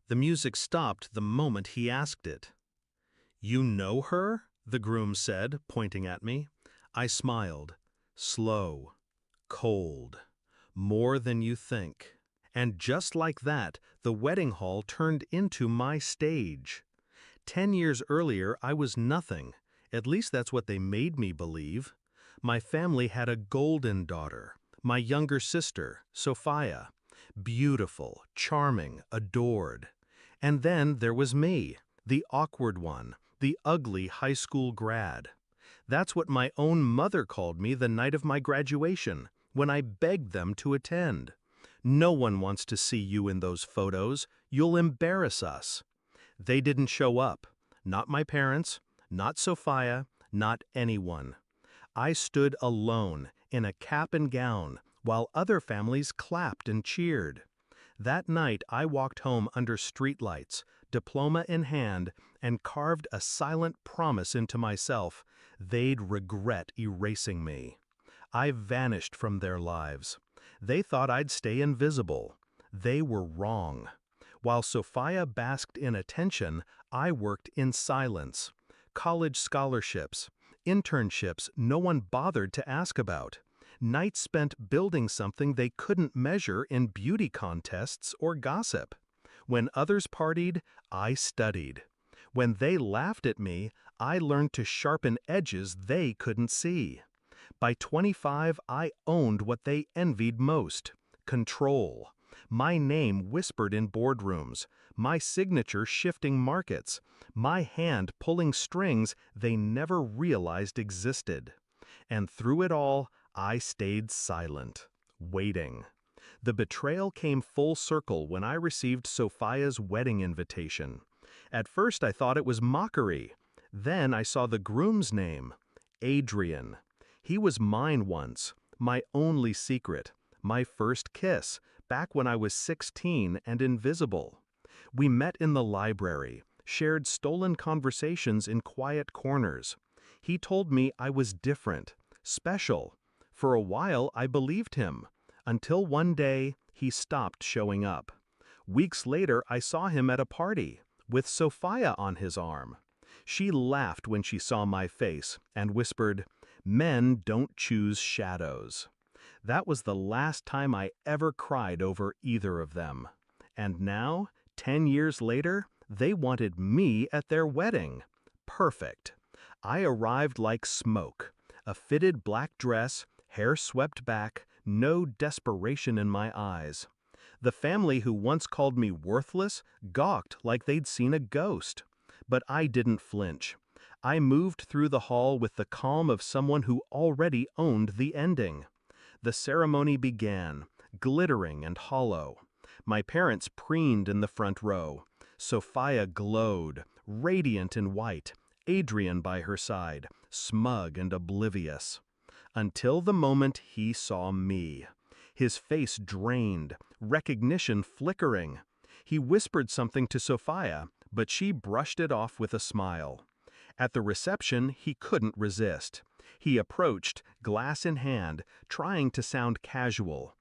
The music stopped the moment he asked it. "You know her?" the groom said, pointing at me. I smiled. "Slow. Cold. More than you think." And just like that, the wedding hall turned into my stage. 10 years earlier, I was nothing. At least that's what they made me believe. My family had a golden daughter, my younger sister, Sophia. Beautiful, charming, adored. And then there was me, the awkward one, the ugly high school grad. That's what my own mother called me the night of my graduation, when I begged them to attend. "No one wants to see you in those photos. You'll embarrass us." They didn't show up. Not my parents, not Sophia, not anyone. I stood alone, in a cap and gown, while other families clapped and cheered. That night I walked home under streetlights, diploma in hand, and carved a silent promise into myself: they'd regret erasing me. I vanished from their lives. They thought I'd stay invisible. They were wrong. While Sophia basked in attention, I worked in silence. College scholarships, internships no one bothered to ask about. Nights spent building something they couldn't measure in beauty contests or gossip. When others partied, I studied. When they laughed at me, I learned to sharpen edges they couldn't see. By 25, I owned what they envied most: control. My name whispered in boardrooms, my signature shifting markets, my hand pulling strings they never realized existed. And through it all, I stayed silent, waiting. The betrayal came full circle when I received Sophia's wedding invitation. At first I thought it was mockery. Then I saw the groom's name, Adrian. He was mine once, my only secret, my first kiss, back when I was 16 and invisible. We met in the library, shared stolen conversations in quiet corners. He told me I was different, special. For a while I believed him, until one day he stopped showing up. Weeks later I saw him at a party, with Sophia on his arm. She laughed when she saw my face and whispered, "Men don't choose shadows." That was the last time I ever cried over either of them. And now, 10 years later, they wanted me at their wedding. Perfect. I arrived like smoke. A fitted black dress, hair swept back, no desperation in my eyes. The family who once called me worthless gawked like they'd seen a ghost. But I didn't flinch. I moved through the hall with the calm of someone who already owned the ending. The ceremony began, glittering and hollow. My parents preened in the front row. Sophia glowed, radiant in white, Adrian by her side, smug and oblivious. Until the moment he saw me. His face drained, recognition flickering. He whispered something to Sophia, but she brushed it off with a smile. At the reception, he couldn't resist. He approached, glass in hand, trying to sound casual.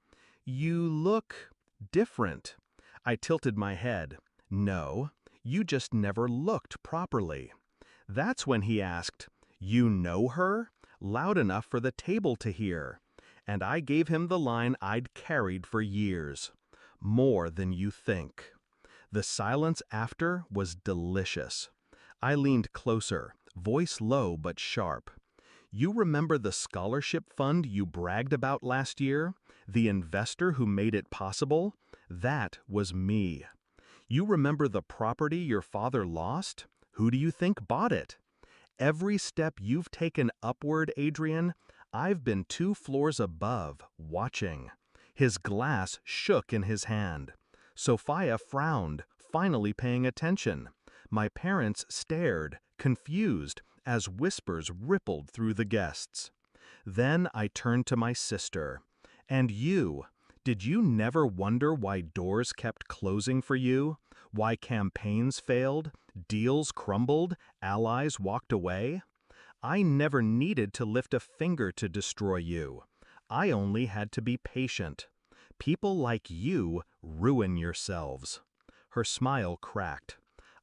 "You look different." I tilted my head. "No, you just never looked properly." That's when he asked, "You know her?" loud enough for the table to hear. And I gave him the line I'd carried for years. "More than you think." The silence after was delicious. I leaned closer, voice low but sharp. "You remember the scholarship fund you bragged about last year? The investor who made it possible? That was me. You remember the property your father lost? Who do you think bought it? Every step you've taken upward, Adrian, I've been 2 floors above, watching." His glass shook in his hand. Sophia frowned, finally paying attention. My parents stared, confused, as whispers rippled through the guests. Then I turned to my sister. "And you, did you never wonder why doors kept closing for you? Why campaigns failed, deals crumbled, allies walked away? I never needed to lift a finger to destroy you. I only had to be patient. People like you ruin yourselves." Her smile cracked.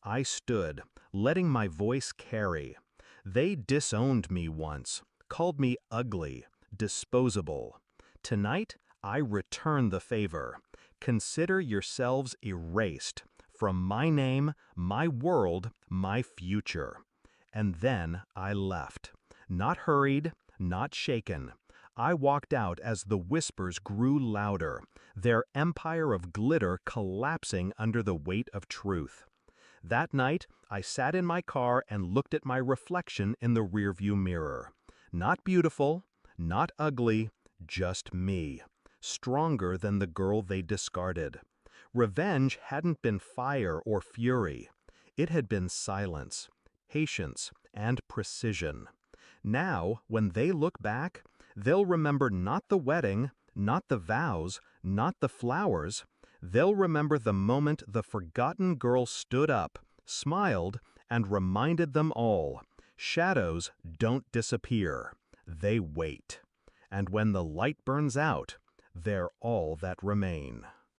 I stood, letting my voice carry. They disowned me once, called me ugly, disposable. Tonight, I return the favor. Consider yourselves erased from my name, my world, my future. And then I left. Not hurried, not shaken. I walked out as the whispers grew louder, their empire of glitter collapsing under the weight of truth. That night, I sat in my car and looked at my reflection in the rearview mirror. Not beautiful, not ugly, just me, stronger than the girl they discarded. Revenge hadn't been fire or fury. It had been silence, patience, and precision. Now, when they look back, they'll remember not the wedding, not the vows, not the flowers. They'll remember the moment the forgotten girl stood up, smiled, and reminded them all, shadows don't disappear, they wait. And when the light burns out, they're all that remain.